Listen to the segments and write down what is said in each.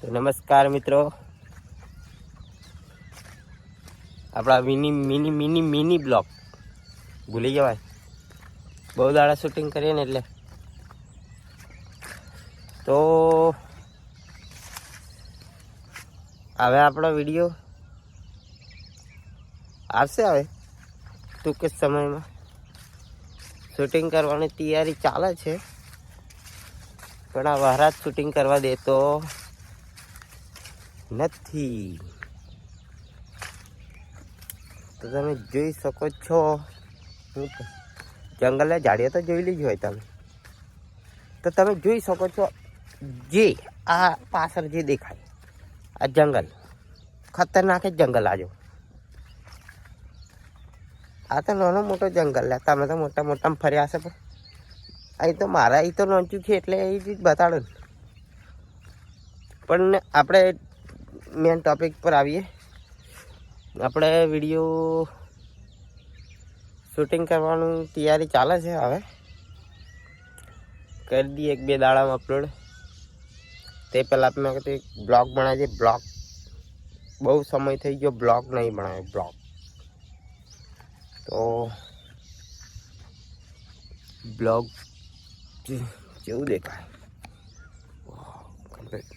તો નમસ્કાર મિત્રો, આપણા મિની બ્લોગ ભૂલી જવાય, બહુ દાડા શૂટિંગ કરીએ ને એટલે. તો હવે આપણો વિડીયો આવશે. હવે ટૂંક જ સમયમાં શૂટિંગ કરવાની તૈયારી ચાલે છે, પણ આ વહરાજ શૂટિંગ કરવા દેતો નથી. તો તમે જોઈ શકો છો, જંગલના ઝાડીઓ તો જોઈ લીધી હોય તમે, તો તમે જોઈ શકો છો જે આ પાછળ જે દેખાય આ જંગલ, ખતરનાક જ જંગલ. આજો આ તો નાનો મોટો જંગલ લે, તમે તો મોટા મોટા ફર્યા હશે, પણ અહીં તો મારા અહીં તો નોંચ્યું છે એટલે એ જ બતાડો ને. પણ આપણે મેન ટોપિક પર આવીએ. આપણે વિડીયો શૂટિંગ કરવાનું તૈયારી ચાલે છે. હવે કરી દઈએ 1-2 દાડામાં અપલોડ. તે પહેલાં મેં કીધું એક બ્લોગ બનાવીએ. બ્લોગ બહુ સમય થઈ ગયો બ્લોગ નહીં બનાવ્યો. બ્લોગ તો બ્લોગ કેવું દેખાય, કમ્પ્લીટ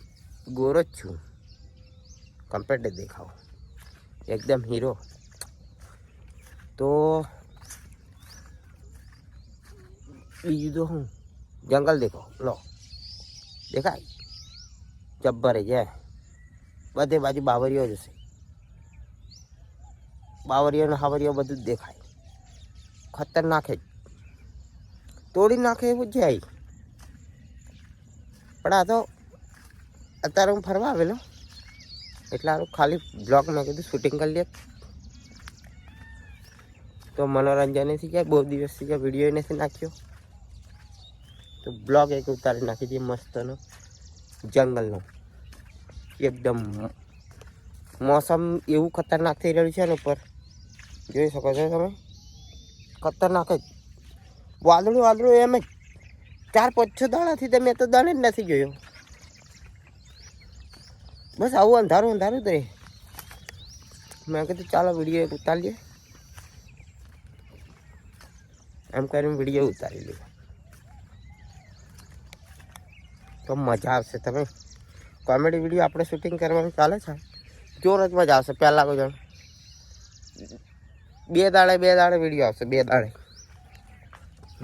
ગોરો જ છું, કમ્પ્લીટ જ દેખાવ એકદમ હીરો. તો બીજું તો હું જંગલ દેખો, લો દેખાય જબ્બર છે. બધે બાજુ બાવરીઓ જશે, બાવરીઓ ને હાવરીઓ બધું જ દેખાય. ખતરનાક જ તોડી નાખે એવું છે અહીં. પણ આ તો અત્યારે હું ફરવા આવેલો એટલે આનું ખાલી બ્લોગ મેં કીધું શૂટિંગ કરી લે, તો મનોરંજન નથી ગયા. બહુ દિવસથી ગયા વિડીયો નથી નાખ્યો, તો બ્લોગ એક ઉતારી નાખી દઈએ મસ્તનો જંગલનો. એકદમ મોસમ એવું ખતરનાક થઈ રહ્યું છે ને, ઉપર જોઈ શકો છો તમે, ખતરનાક જ વાદળું એમ જ 4-5-6 દાડાથી તો મેં તો દાડે જ નથી જોયો. બસ આવું અંધારું જ રહે. મેં કીધું ચાલો વિડીયો એક ઉતારીએ, એમ કરીને વિડીયો ઉતારી લઈએ તો મજા આવશે. તમે કોમેડી વિડીયો આપણે શૂટિંગ કરવાનું ચાલે છે, જોર જ મજા આવશે. પહેલાં કોઈ જણ 2 દાડે વિડીયો આવશે, 2 દાડે.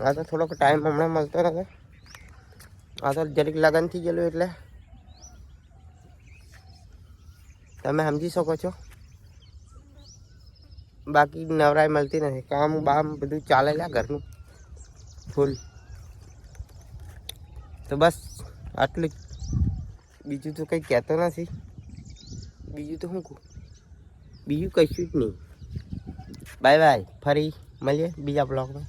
આ તો થોડોક ટાઈમ હમણાં મળતો નથી. આ તો જરીક લગન થઈ ગયેલું એટલે તમે સમજી શકો છો. બાકી નવરાઈ મળતી નથી, કામ બામ બધું ચાલે છે ઘરનું ફૂલ. તો બસ આટલું જ, બીજું તો કંઈ કહેતો નથી. બીજું તો શું કહું, બીજું કશું જ નહીં. બાય બાય, ફરી મળીએ બીજા બ્લોગમાં.